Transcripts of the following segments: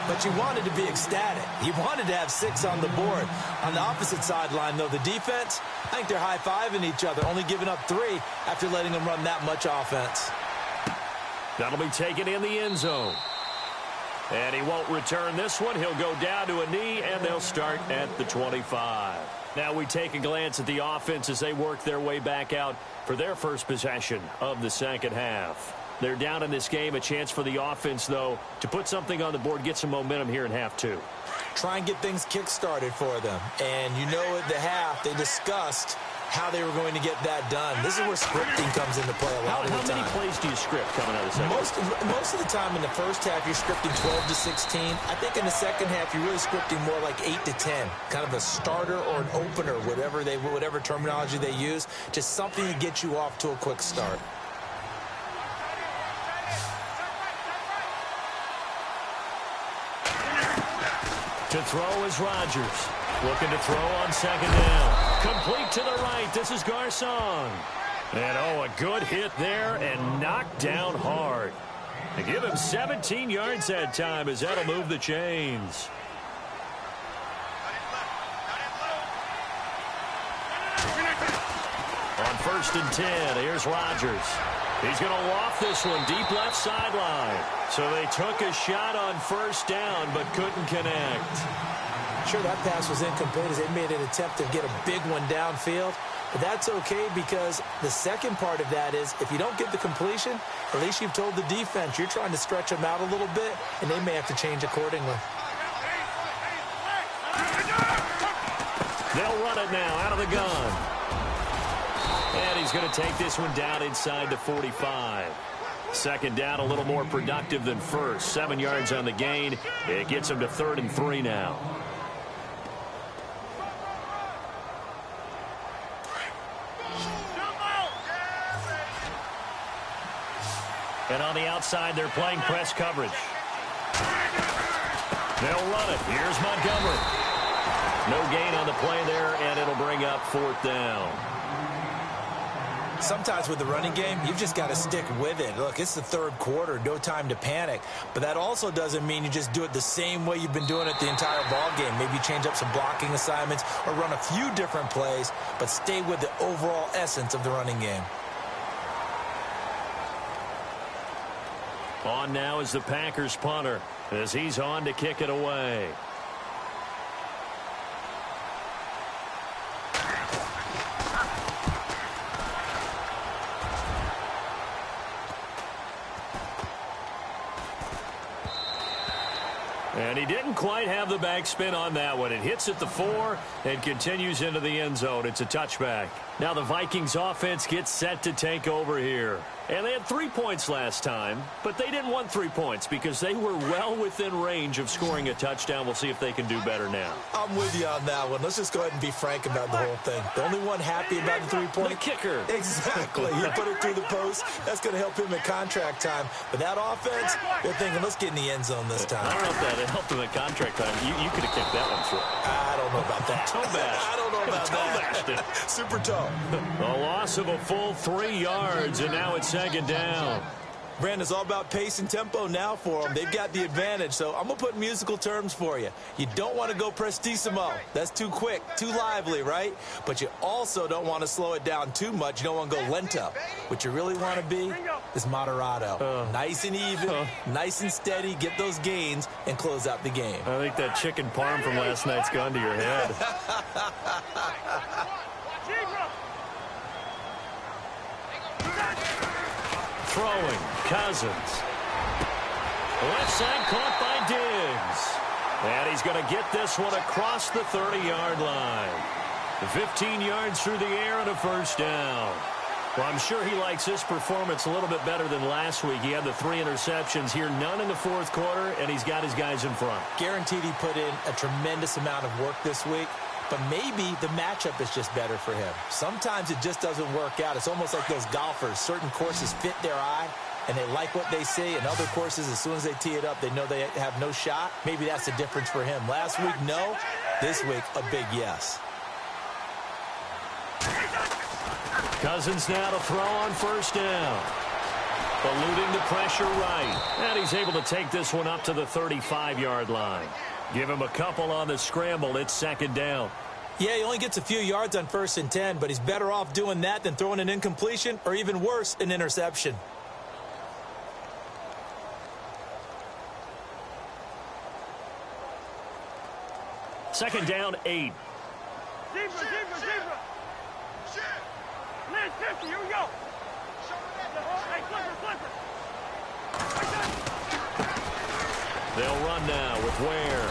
But you wanted to be ecstatic. You wanted to have 6 on the board. On the opposite sideline, though, the defense, I think they're high-fiving each other, only giving up 3 after letting them run that much offense. That'll be taken in the end zone. And he won't return this one. He'll go down to a knee, and they'll start at the 25. Now we take a glance at the offense as they work their way back out for their first possession of the second half. They're down in this game. A chance for the offense, though, to put something on the board, get some momentum here in half 2. Try and get things kick-started for them. And you know at the half, they discussed how they were going to get that done. This is where scripting comes into play a lot of the time. How many plays do you script coming out of the second half? Most of the time in the first half, you're scripting 12 to 16. I think in the second half, you're really scripting more like 8 to 10. Kind of a starter or an opener, whatever terminology they use. Just something to get you off to a quick start. To throw is Rodgers. Looking to throw on second down. Complete to the right. This is Garcon. And, a good hit there and knocked down hard. They give him 17 yards that time as that'll move the chains. On 1st and 10, here's Rodgers. He's going to loft this one deep left sideline. So they took a shot on 1st down but couldn't connect. Sure, that pass was incomplete as they made an attempt to get a big one downfield. But that's okay because the second part of that is if you don't get the completion, at least you've told the defense you're trying to stretch them out a little bit, and they may have to change accordingly. They'll run it now out of the gun. And he's going to take this one down inside the 45. Second down, a little more productive than first. 7 yards on the gain. It gets him to 3rd and 3 now. And on the outside, they're playing press coverage. They'll run it. Here's Montgomery. No gain on the play there, and it'll bring up 4th down. Sometimes with the running game, you've just got to stick with it. Look, it's the 3rd quarter, no time to panic. But that also doesn't mean you just do it the same way you've been doing it the entire ball game. Maybe change up some blocking assignments or run a few different plays, but stay with the overall essence of the running game. On now is the Packers punter as he's on to kick it away. And he didn't quite have the backspin on that one. It hits at the 4 and continues into the end zone. It's a touchback. Now the Vikings offense gets set to take over here. And they had 3 points last time, but they didn't want 3 points because they were well within range of scoring a touchdown. We'll see if they can do better now. I'm with you on that one. Let's just go ahead and be frank about the whole thing. The only one happy about the 3-point? The kicker. Exactly. He put it through the post. That's going to help him in contract time. But that offense, they're thinking, let's get in the end zone this time. I don't know if that helped him in contract time. You could have kicked that one through. I don't know about that. Toe bash. I don't know about that. Super toe. A loss of a full 3 yards, and now it's second down. Brandon, it's all about pace and tempo now for them. They've got the advantage, so I'm going to put musical terms for you. You don't want to go prestissimo. That's too quick, too lively, right? But you also don't want to slow it down too much. You don't want to go lento. What you really want to be is moderato. Nice and even, nice and steady, get those gains, and close out the game. I think that chicken parm from last night's gone to your head. Throwing, Cousins. Left side caught by Diggs. And he's going to get this one across the 30-yard line. 15 yards through the air and a 1st down. Well, I'm sure he likes this performance a little bit better than last week. He had the 3 interceptions here, none in the 4th quarter, and he's got his guys in front. Guaranteed he put in a tremendous amount of work this week. But maybe the matchup is just better for him. Sometimes it just doesn't work out. It's almost like those golfers. Certain courses fit their eye, and they like what they see. And other courses, as soon as they tee it up, they know they have no shot. Maybe that's the difference for him. Last week, no. This week, a big yes. Cousins now to throw on 1st down. Eluding the pressure right. And he's able to take this one up to the 35-yard line. Give him a couple on the scramble. It's second down. Yeah, he only gets a few yards on 1st and 10, but he's better off doing that than throwing an incompletion or even worse, an interception. Second down, 8. Zebra. Man, 50, here we go. Hey, flipper. They'll run now with Ware.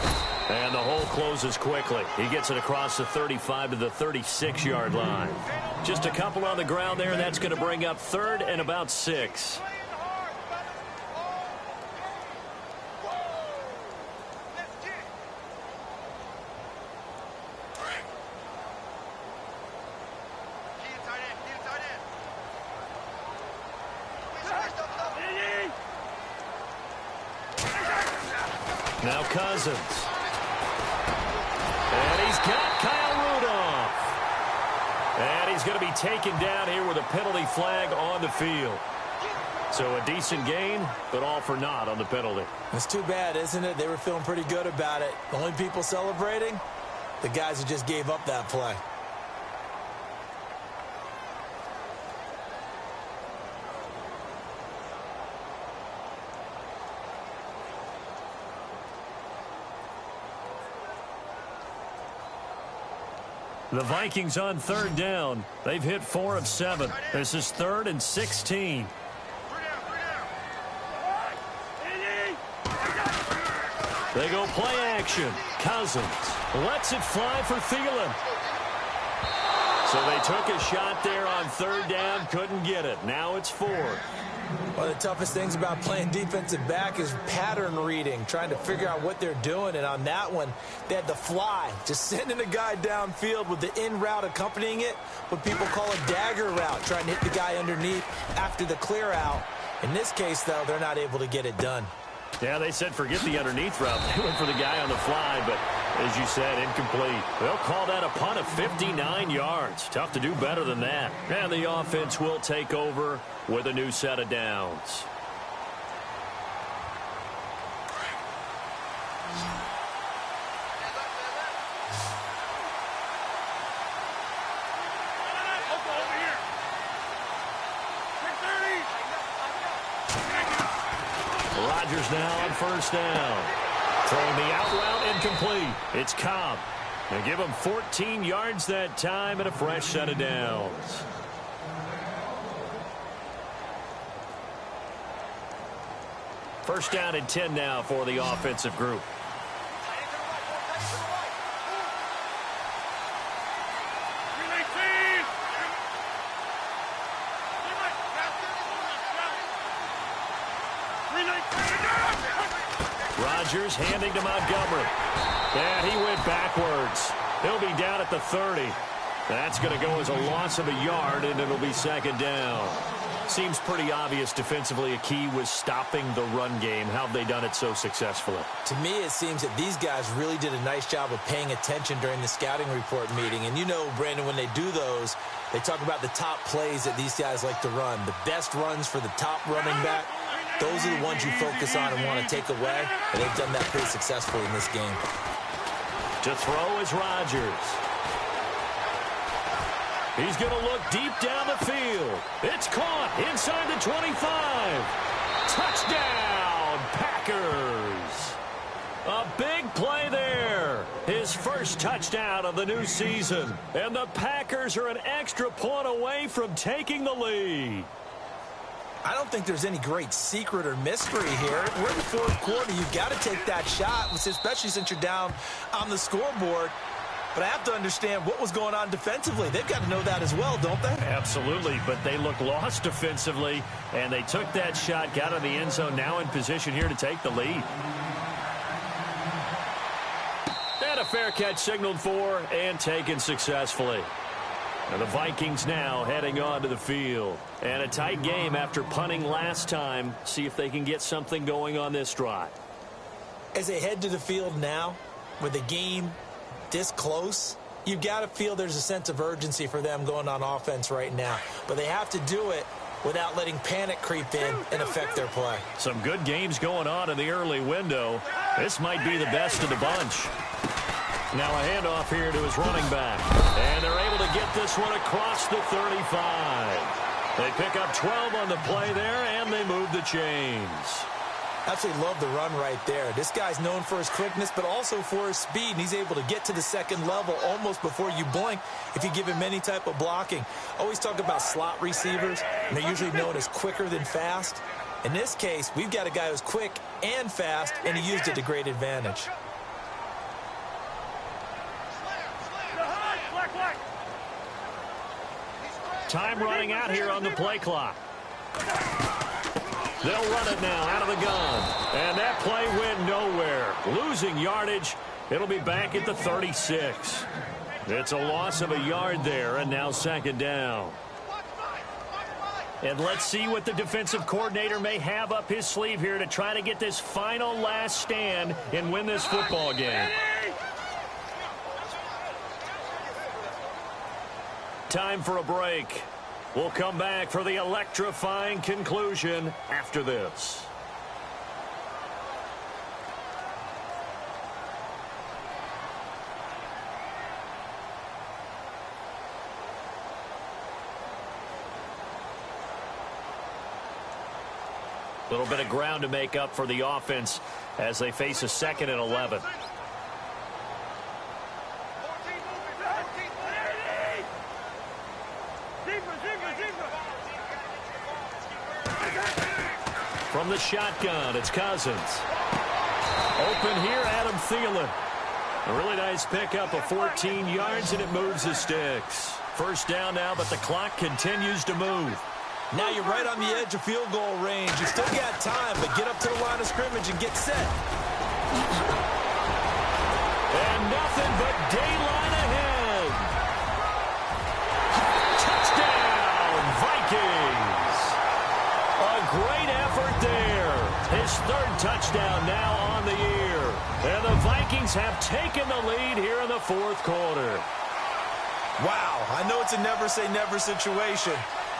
And the hole closes quickly. He gets it across the 35 to the 36-yard line. Just a couple on the ground there, and that's going to bring up 3rd and about 6. Now Cousins. And he's got Kyle Rudolph. And he's going to be taken down here with a penalty flag on the field. So a decent gain, but all for naught on the penalty. It's too bad, isn't it? They were feeling pretty good about it. The only people celebrating, the guys who just gave up that play. The Vikings on 3rd down. They've hit 4 of 7. This is 3rd and 16. They go play action. Cousins lets it fly for Thielen. So they took a shot there on 3rd down, couldn't get it. Now it's 4. One of the toughest things about playing defensive back is pattern reading, trying to figure out what they're doing. And on that one, they had the fly, just sending a guy downfield with the in route accompanying it, what people call a dagger route, trying to hit the guy underneath after the clear out. In this case, though, they're not able to get it done. Yeah, they said forget the underneath route. They went for the guy on the fly, but as you said, incomplete. They'll call that a punt of 59 yards. Tough to do better than that. And the offense will take over with a new set of downs. Rodgers now on 1st down. Throwing the out route incomplete. It's Cobb. They give him 14 yards that time and a fresh set of downs. First down and 10 now for the offensive group. Rodgers handing to Montgomery. And he went backwards. He'll be down at the 30. That's going to go as a loss of a yard, and it'll be second down. Seems pretty obvious defensively a key was stopping the run game. How have they done it so successfully? To me, it seems that these guys really did a nice job of paying attention during the scouting report meeting. And you know, Brandon, when they do those, they talk about the top plays that these guys like to run. The best runs for the top running back, those are the ones you focus on and want to take away. And they've done that pretty successfully in this game. To throw is Rodgers. He's going to look deep down the field. It's caught inside the 25. Touchdown, Packers. A big play there. His first touchdown of the new season. And the Packers are an extra point away from taking the lead. I don't think there's any great secret or mystery here. We're in the fourth quarter. You've got to take that shot, especially since you're down on the scoreboard. But I have to understand what was going on defensively. They've got to know that as well, don't they? Absolutely, but they look lost defensively, and they took that shot, got in the end zone, now in position here to take the lead. And a fair catch signaled for and taken successfully. And the Vikings now heading onto the field. And a tight game after punting last time. See if they can get something going on this drive. As they head to the field now, with the game this close, you've got to feel there's a sense of urgency for them going on offense right now. But they have to do it without letting panic creep in and affect their play. Some good games going on in the early window. This might be the best of the bunch. Now a handoff here to his running back. And they're able to get this one across the 35. They pick up 12 on the play there, and they move the chains. Absolutely love the run right there. This guy's known for his quickness, but also for his speed, and he's able to get to the second level almost before you blink if you give him any type of blocking. Always talk about slot receivers, and they're usually known as quicker than fast. In this case, we've got a guy who's quick and fast, and he used it to great advantage. Time running out here on the play clock. They'll run it now out of the gun. And that play went nowhere. Losing yardage. It'll be back at the 36. It's a loss of a yard there, and now second down. And let's see what the defensive coordinator may have up his sleeve here to try to get this final last stand and win this football game. Time for a break. We'll come back for the electrifying conclusion after this. A little bit of ground to make up for the offense as they face a 2nd and 11. From the shotgun, it's Cousins. Open here, Adam Thielen. A really nice pickup of 14 yards, and it moves the sticks. First down now, but the clock continues to move. Now you're right on the edge of field goal range. You still got time, but get up to the line of scrimmage and get set. And nothing but daylight ahead. Touchdown, Vikings. A great effort there. His 3rd touchdown now on the year. And the Vikings have taken the lead here in the 4th quarter. Wow, I know it's a never-say-never situation,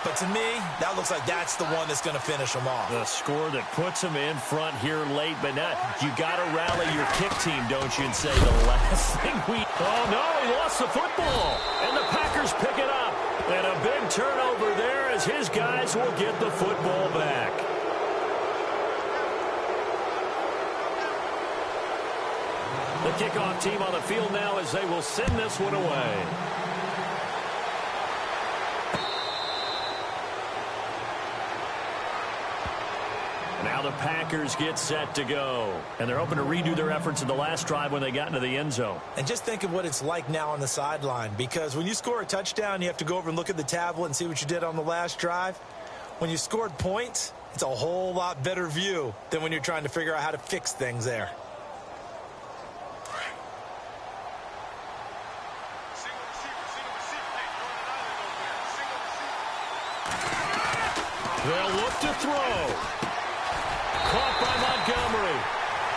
but to me, that looks like that's the one that's going to finish them off. The score that puts them in front here late, but not. You got to rally your kick team, don't you, and say the last thing we... Oh, no, he lost the football, and the Packers pick it up. And a big turnover there as his guys will get the football back. The kickoff team on the field now as they will send this one away. Now the Packers get set to go. And they're hoping to redo their efforts in the last drive when they got into the end zone. And just think of what it's like now on the sideline, because when you score a touchdown, you have to go over and look at the tablet and see what you did on the last drive. When you scored points, it's a whole lot better view than when you're trying to figure out how to fix things there. They'll look to throw. Caught by Montgomery.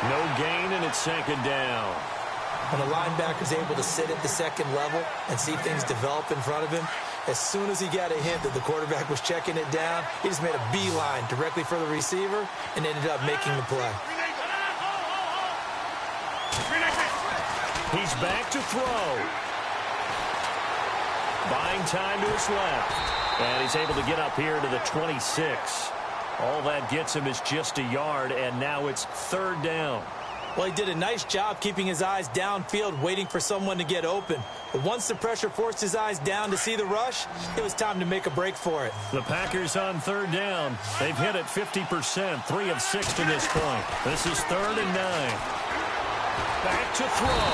No gain, and it's 2nd down. When a linebacker's able to sit at the 2nd level and see things develop in front of him, as soon as he got a hint that the quarterback was checking it down, he just made a beeline directly for the receiver and ended up making the play. He's back to throw. Buying time to his left. And he's able to get up here to the 26. All that gets him is just a yard, and now it's 3rd down. Well, he did a nice job keeping his eyes downfield, waiting for someone to get open. But once the pressure forced his eyes down to see the rush, it was time to make a break for it. The Packers on 3rd down. They've hit it 50%, 3 of 6 to this point. This is 3rd and 9. Back to throw.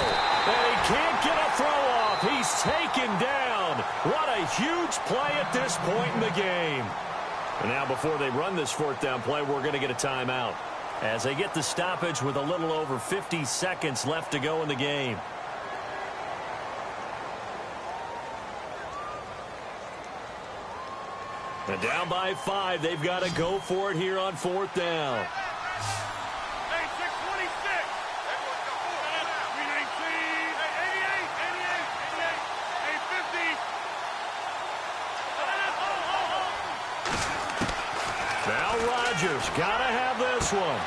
And he can't get a throw off. He's taken down. What a huge play at this point in the game. And now before they run this 4th down play, we're going to get a timeout as they get the stoppage with a little over 50 seconds left to go in the game. And down by 5, they've got to go for it here on 4th down. Rodgers, gotta have this one.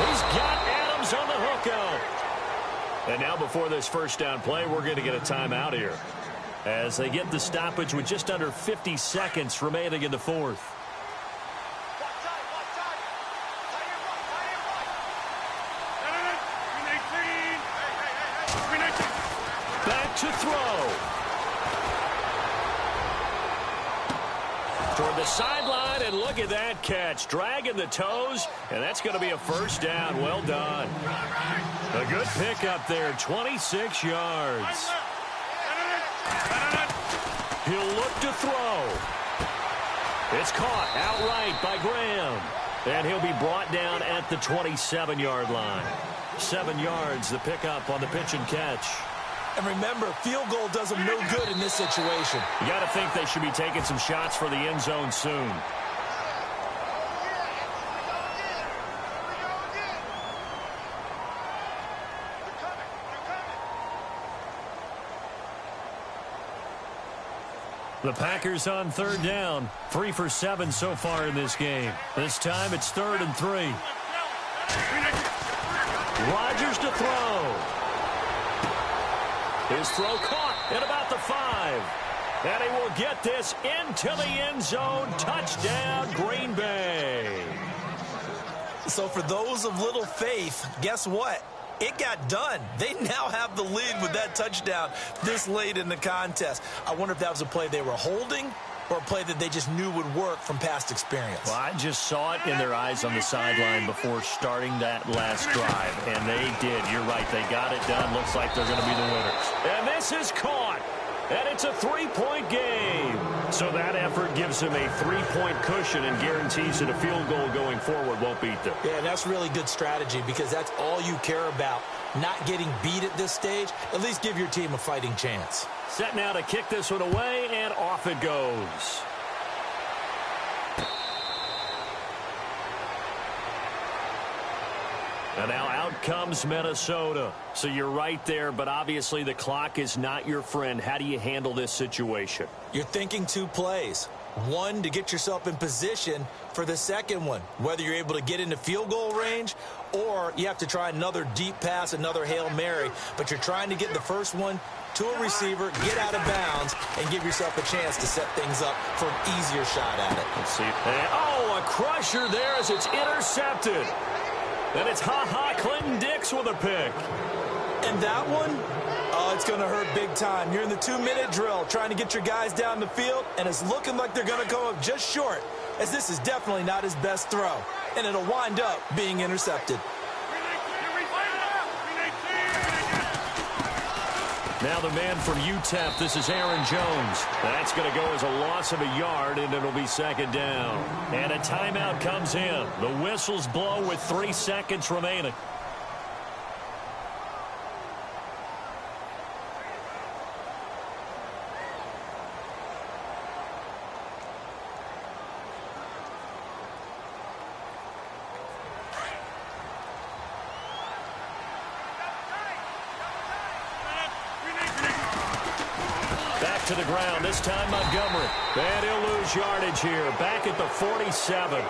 He's got Adams on the hook out. And now before this first down play, we're going to get a timeout here, as they get the stoppage with just under 50 seconds remaining in the fourth. Back to throw. Toward the sideline, and look at that catch. Dragging the toes, and that's going to be a first down. Well done. A good pickup there, 26 yards. He'll look to throw. It's caught outright by Graham. And he'll be brought down at the 27-yard line. 7 yards, the pickup on the pitch and catch. And remember, field goal does them no good in this situation. You got to think they should be taking some shots for the end zone soon. The Packers on third down. 3 for 7 so far in this game. This time it's 3rd and 3. Rodgers to throw. His throw caught at about the 5. And he will get this into the end zone. Touchdown, Green Bay. So for those of little faith, guess what? It got done. They now have the lead with that touchdown this late in the contest. I wonder if that was a play they were holding or a play that they just knew would work from past experience. Well, I just saw it in their eyes on the sideline before starting that last drive, and they did. You're right. They got it done. Looks like they're going to be the winners. And this is caught. And it's a 3-point game. So that effort gives him a 3-point cushion and guarantees that a field goal going forward won't beat them. Yeah, that's really good strategy because that's all you care about. Not getting beat at this stage. At least give your team a fighting chance. Set now to kick this one away, and off it goes. And now out comes Minnesota. So you're right there, but obviously the clock is not your friend. How do you handle this situation? You're thinking 2 plays. One, to get yourself in position for the second one, whether you're able to get into field goal range or you have to try another deep pass, another Hail Mary. But you're trying to get the first one to a receiver, get out of bounds, and give yourself a chance to set things up for an easier shot at it. Let's see. And, oh, a crusher there as it's intercepted. And it's Clinton Dix with a pick. And that one, oh, it's going to hurt big time. You're in the 2-minute drill trying to get your guys down the field, and it's looking like they're going to come up just short, as this is definitely not his best throw. And it'll wind up being intercepted. Now the man from UTEP, this is Aaron Jones. That's going to go as a loss of a yard, and it'll be second down. And a timeout comes in. The whistles blow with 3 seconds remaining. To the ground, this time Montgomery. And he'll lose yardage here, back at the 47.